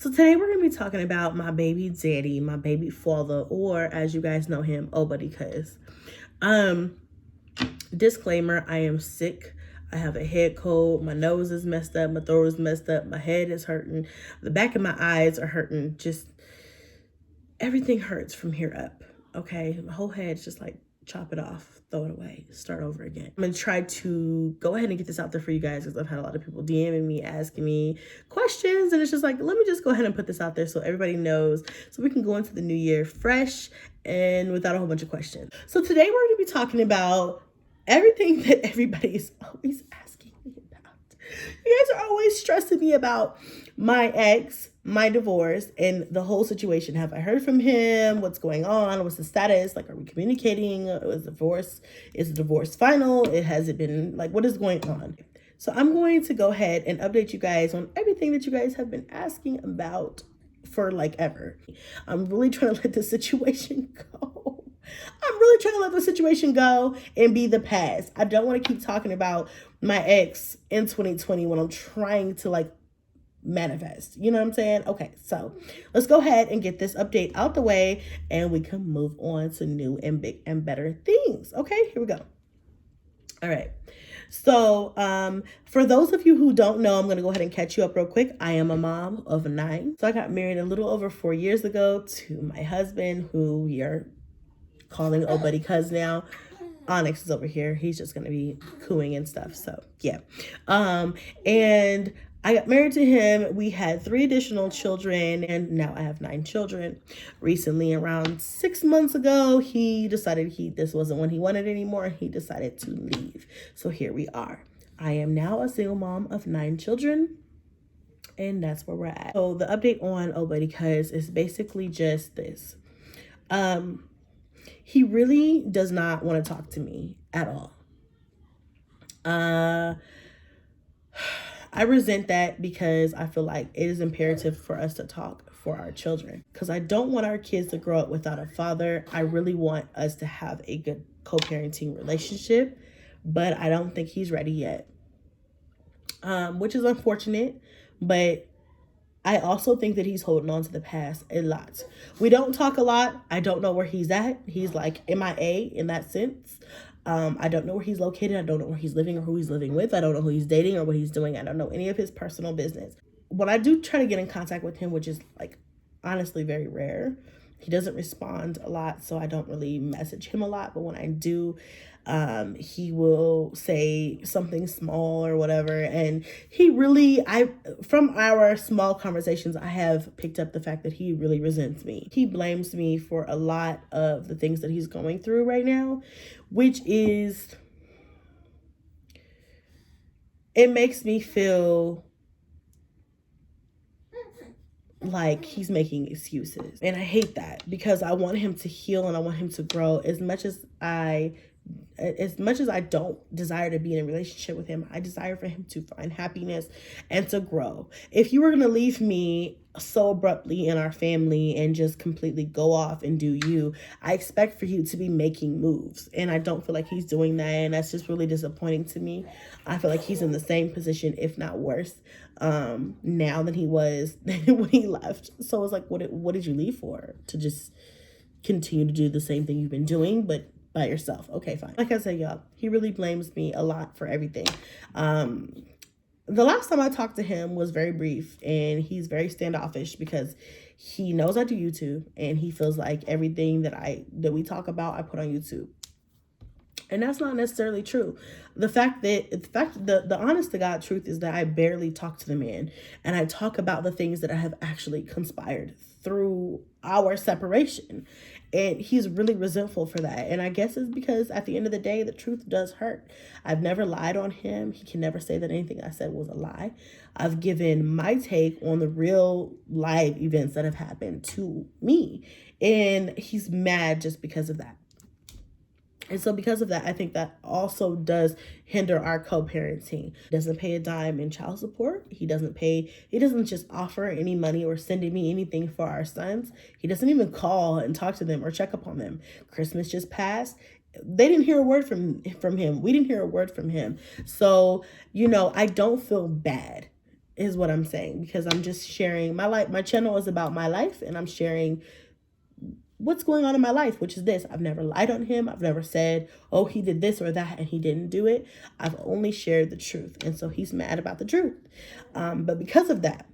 So today we're going to be talking about my baby daddy, my baby father, or as you guys know him, oh buddy cuz. Disclaimer, I am sick. I have a head cold. My nose is messed up. My throat is messed up. My head is hurting. The back of my eyes are hurting. Just everything hurts from here up. Okay. My whole head's just like, chop it off, throw it away, start over again. I'm gonna try to go ahead and get this out there for you guys because I've had a lot of people DMing me, asking me questions, and it's just like, let me just go ahead and put this out there so everybody knows, so we can go into the new year fresh and without a whole bunch of questions. So today we're gonna be talking about everything that everybody's always asking me about. You guys are always stressing me about my ex, my divorce, and the whole situation. Have I heard from him? What's going on? What's the status? Like, are we communicating? Is the divorce final? Has it been, like, what is going on? So I'm going to go ahead and update you guys on everything that you guys have been asking about for like ever. I'm really trying to let the situation go. I'm really trying to let the situation go and be the past. I don't want to keep talking about my ex in 2020 when I'm trying to like manifest. You know what I'm saying? Okay, so let's go ahead and get this update out the way and we can move on to new and big and better things. Okay, here we go. All right. So for those of you who don't know, I'm going to go ahead and catch you up real quick. I am a mom of 9. So I got married a little over 4 years ago to my husband, who we are calling old buddy cuz now. Onyx is over here. He's just going to be cooing and stuff. So yeah. And I got married to him. We had 3 additional children, and now I have 9 children. Recently, around 6 months ago, he decided this wasn't what he wanted anymore. He decided to leave. So here we are. I am now a single mom of 9 children, and that's where we're at. So the update on Oh Buddy Cuz is basically just this. He really does not want to talk to me at all. I resent that because I feel like it is imperative for us to talk for our children, because I don't want our kids to grow up without a father. I really want us to have a good co-parenting relationship, but I don't think he's ready yet, which is unfortunate, but I also think that he's holding on to the past a lot. We don't talk a lot. I don't know where he's at. He's like MIA in that sense. I don't know where he's located. I don't know where he's living or who he's living with. I don't know who he's dating or what he's doing. I don't know any of his personal business. When I do try to get in contact with him, which is like honestly very rare, he doesn't respond a lot, so I don't really message him a lot. But when I do, he will say something small or whatever. And from our small conversations, I have picked up the fact that he really resents me. He blames me for a lot of the things that he's going through right now, which is, it makes me feel like he's making excuses. And I hate that because I want him to heal and I want him to grow. As much as I don't desire to be in a relationship with him, I desire for him to find happiness and to grow. If you were going to leave me so abruptly in our family and just completely go off and do you, I expect for you to be making moves. And I don't feel like he's doing that. And that's just really disappointing to me. I feel like he's in the same position, if not worse, now than he was when he left. So it's like, what did you leave for? To just continue to do the same thing you've been doing, but by yourself. Okay, fine. Like I said, y'all, he really blames me a lot for everything. The last time I talked to him was very brief, and he's very standoffish because he knows I do YouTube and he feels like everything that we talk about, I put on YouTube. And that's not necessarily true. The honest to God truth is that I barely talk to the man, and I talk about the things that I have actually conspired through our separation. And he's really resentful for that. And I guess it's because at the end of the day, the truth does hurt. I've never lied on him. He can never say that anything I said was a lie. I've given my take on the real live events that have happened to me. And he's mad just because of that. And so because of that, I think that also does hinder our co-parenting. He doesn't pay a dime in child support. He doesn't just offer any money or send me anything for our sons. He doesn't even call and talk to them or check up on them. Christmas just passed. They didn't hear a word from him. We didn't hear a word from him. So, I don't feel bad is what I'm saying, because I'm just sharing my life. My channel is about my life, and I'm sharing what's going on in my life, which is this. I've never lied on him. I've never said, oh, he did this or that and he didn't do it. I've only shared the truth. And so he's mad about the truth. But because of that,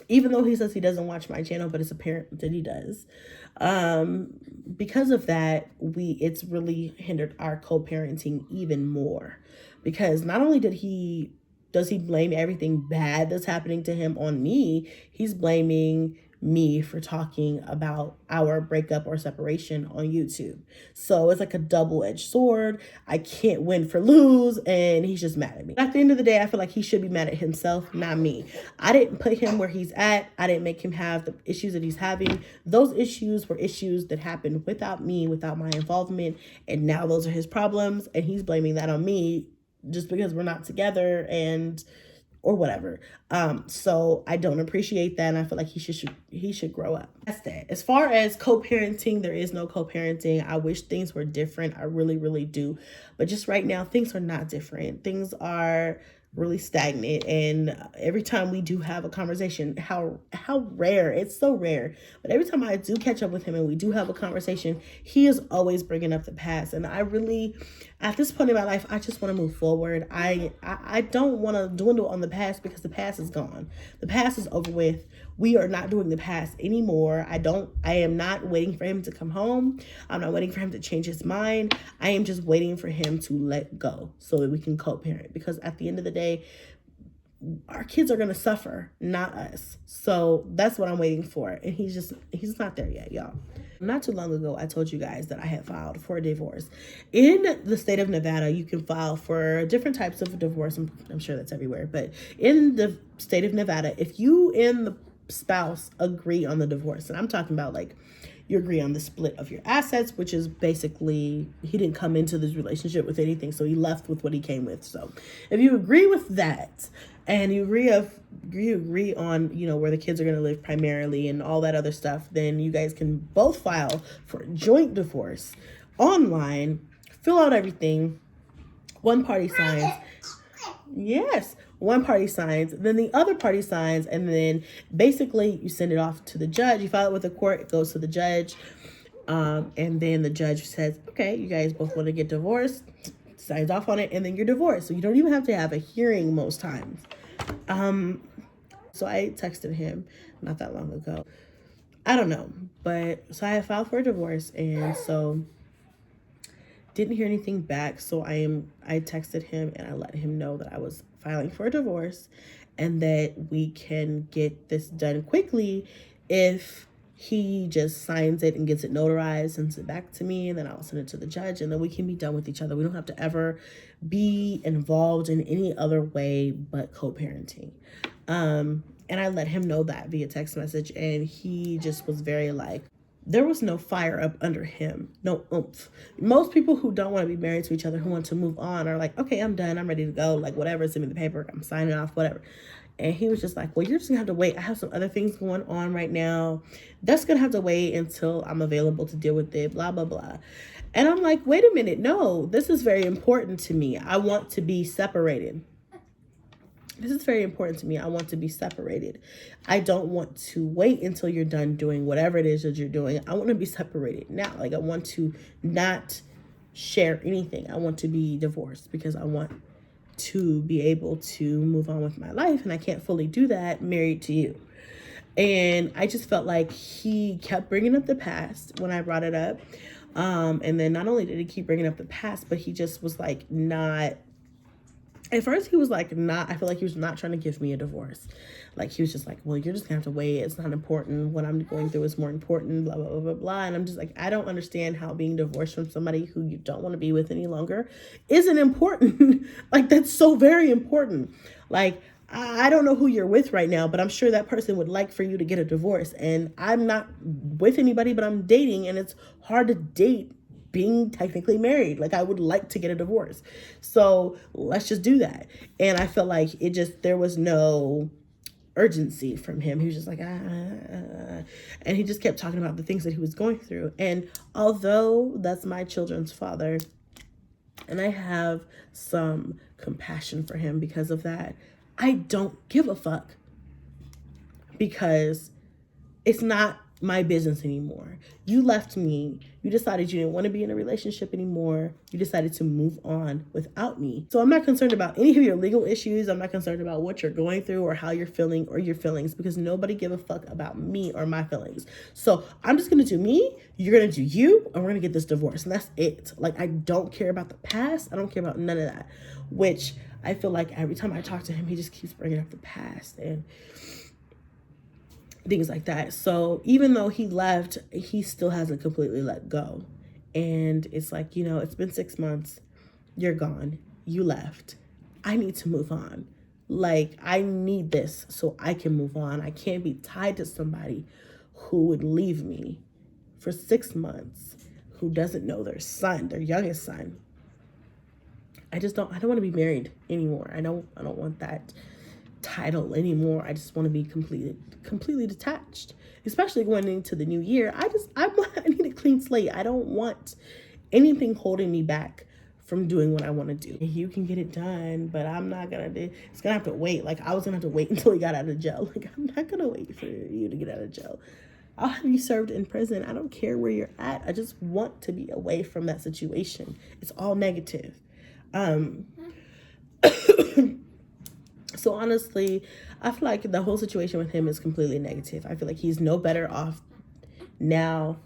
even though he says he doesn't watch my channel, but it's apparent that he does, because of that, it's really hindered our co-parenting even more, because not only does he blame everything bad that's happening to him on me, he's blaming me for talking about our breakup or separation on YouTube. So it's like a double-edged sword. I can't win for lose, and he's just mad at me. At the end of the day, I feel like he should be mad at himself, not me. I didn't put him where he's at. I didn't make him have the issues that he's having. Those issues were issues that happened without me, without my involvement, and now those are his problems, and he's blaming that on me just because we're not together or whatever. So I don't appreciate that, and I feel like he should grow up. That's that. As far as co-parenting, there is no co-parenting. I wish things were different. I really, really do. But just right now, things are not different. Things are really stagnant, and every time we do have a conversation, how rare, it's so rare, but every time I do catch up with him and we do have a conversation, he is always bringing up the past. And I really, at this point in my life, I just want to move forward. I don't want to dwindle on the past, because the past is gone. The past is over with. We are not doing the past anymore. I am not waiting for him to come home. I'm not waiting for him to change his mind. I am just waiting for him to let go so that we can co-parent, because at the end of the day, our kids are going to suffer, not us. So that's what I'm waiting for. And he's not there yet, y'all. Not too long ago, I told you guys that I had filed for a divorce. In the state of Nevada, you can file for different types of divorce. I'm sure that's everywhere. But in the state of Nevada, if you and the spouse agree on the divorce, and I'm talking about like you agree on the split of your assets, which is basically he didn't come into this relationship with anything, so he left with what he came with. So if you agree with that, and you agree on, you know, where the kids are going to live primarily and all that other stuff, then you guys can both file for a joint divorce online, fill out everything, one party signs. Yes, one party signs, then the other party signs, and then basically you send it off to the judge. You file it with the court, it goes to the judge, and then the judge says, okay, you guys both want to get divorced, signs off on it, and then you're divorced. So you don't even have to have a hearing most times. So I texted him not that long ago. I don't know, but so I filed for a divorce, and so didn't hear anything back. So I texted him and I let him know that I was filing for a divorce and that we can get this done quickly if he just signs it and gets it notarized, sends it back to me, and then I'll send it to the judge, and then we can be done with each other. We don't have to ever be involved in any other way but co-parenting. And I let him know that via text message, and he just was very like, there was no fire up under him, no oomph. Most people who don't want to be married to each other, who want to move on, are like, okay, I'm done, I'm ready to go, like whatever, send me the paper, I'm signing off, whatever. And he was just like, well, you're just gonna have to wait. I have some other things going on right now. That's gonna have to wait until I'm available to deal with it, blah, blah, blah. And I'm like, wait a minute, no, this is very important to me. I want to be separated. This is very important to me. I want to be separated. I don't want to wait until you're done doing whatever it is that you're doing. I want to be separated now. Like, I want to not share anything. I want to be divorced because I want to be able to move on with my life, and I can't fully do that married to you. And I just felt like he kept bringing up the past when I brought it up. And then not only did he keep bringing up the past, but he just was like not... At first, he was like, I feel like he was not trying to give me a divorce. Like, he was just like, well, you're just gonna have to wait. It's not important. What I'm going through is more important, blah, blah, blah, blah, blah. And I'm just like, I don't understand how being divorced from somebody who you don't want to be with any longer isn't important. Like, that's so very important. Like, I don't know who you're with right now, but I'm sure that person would like for you to get a divorce. And I'm not with anybody, but I'm dating, and it's hard to date being technically married. Like, I would like to get a divorce. So let's just do that. And I felt like there was no urgency from him. He was just like, and he just kept talking about the things that he was going through. And although that's my children's father, and I have some compassion for him because of that, I don't give a fuck, because it's not my business anymore. You left me. You decided you didn't want to be in a relationship anymore. You decided to move on without me. So I'm not concerned about any of your legal issues. I'm not concerned about what you're going through or how you're feeling or your feelings, because nobody give a fuck about me or my feelings. So I'm just going to do me. You're going to do you, and we're going to get this divorce. And that's it. Like, I don't care about the past. I don't care about none of that, which I feel like every time I talk to him, he just keeps bringing up the past and things like that. So even though he left, he still hasn't completely let go. And it's like, you know, it's been 6 months. You're gone. You left. I need to move on. Like, I need this so I can move on. I can't be tied to somebody who would leave me for 6 months, who doesn't know their son, their youngest son. I don't want to be married anymore. I don't want that title anymore. I just want to be completely detached, especially going into the new year. I need a clean slate. I don't want anything holding me back from doing what I want to do. You can get it done, but I'm not gonna do. It's gonna have to wait. Like, I was gonna have to wait until he got out of jail. Like, I'm not gonna wait for you to get out of jail. I'll have you served in prison. I don't care where you're at. I just want to be away from that situation. It's all negative. So honestly, I feel like the whole situation with him is completely negative. I feel like he's no better off now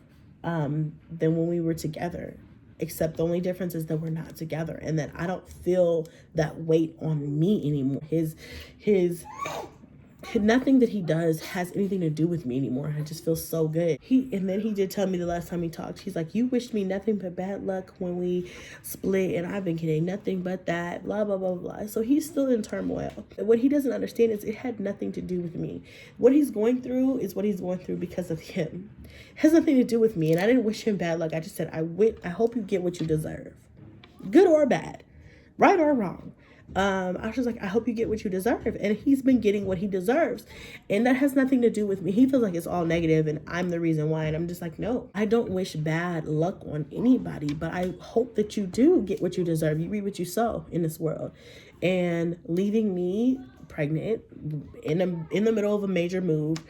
than when we were together, except the only difference is that we're not together, and that I don't feel that weight on me anymore. His nothing that he does has anything to do with me anymore. I just feel so good. And then he did tell me the last time he talked, he's like, you wished me nothing but bad luck when we split, and I've been getting nothing but that, blah, blah, blah, blah. So he's still in turmoil. What he doesn't understand is it had nothing to do with me. What he's going through is what he's going through because of him. It has nothing to do with me. And I didn't wish him bad luck. I just said, I hope you get what you deserve. Good or bad, right or wrong. I was just like, I hope you get what you deserve. And he's been getting what he deserves. And that has nothing to do with me. He feels like it's all negative and I'm the reason why. And I'm just like, no, I don't wish bad luck on anybody, but I hope that you do get what you deserve. You reap what you sow in this world. And leaving me pregnant in the middle of a major move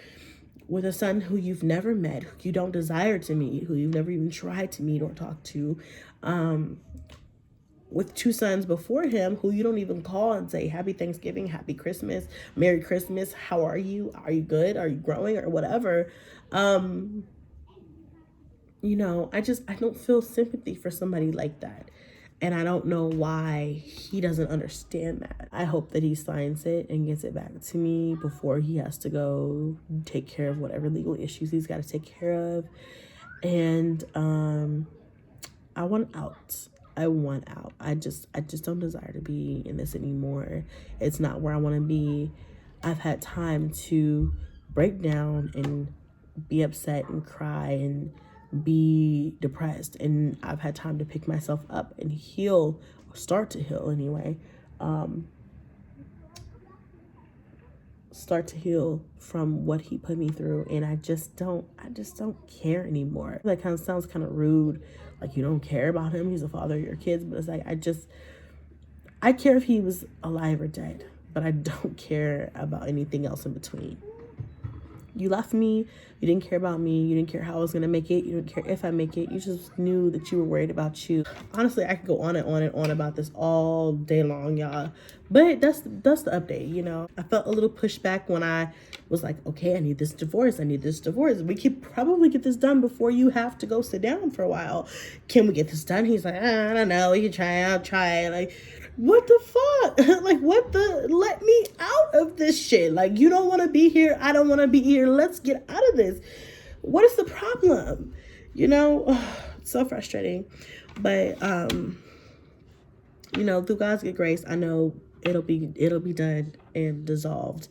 with a son who you've never met, who you don't desire to meet, who you've never even tried to meet or talk to, with 2 sons before him who you don't even call and say happy Thanksgiving, happy Christmas, Merry Christmas, how are you? Are you good? Are you growing? Or whatever. You know, I don't feel sympathy for somebody like that. And I don't know why he doesn't understand that. I hope that he signs it and gets it back to me before he has to go take care of whatever legal issues he's got to take care of. And I want out. I want out. I just don't desire to be in this anymore. It's not where I want to be. I've had time to break down and be upset and cry and be depressed. And I've had time to pick myself up and heal, or start to heal anyway. Start to heal from what he put me through. And I just don't care anymore. That kind of sounds kind of rude. Like, you don't care about him. He's the father of your kids. But it's like, I care if he was alive or dead, but I don't care about anything else in between. You left me. You didn't care about me. You didn't care how I was going to make it. You didn't care if I make it. You just knew that you were worried about you. Honestly, I could go on and on and on about this all day long, y'all. But that's the update, you know. I felt a little pushback when I was like, okay, I need this divorce. I need this divorce. We could probably get this done before you have to go sit down for a while. Can we get this done? He's like, I don't know. We can try. I'll try. Like, what the fuck? Like, let me out of this shit. Like, you don't want to be here. I don't want to be here. Let's get out of this. What is the problem? You know, so frustrating. But, you know, through God's good grace, I know it'll be done and dissolved,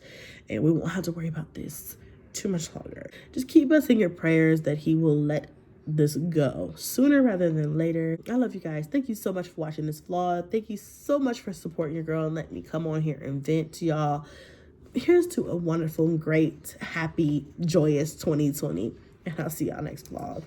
and we won't have to worry about this too much longer. Just keep us in your prayers that he will let this go sooner rather than later. I love you guys. Thank you so much for watching this vlog. Thank you so much for supporting your girl and letting me come on here and vent to y'all. Here's to a wonderful, great, happy, joyous 2020. And I'll see y'all next vlog.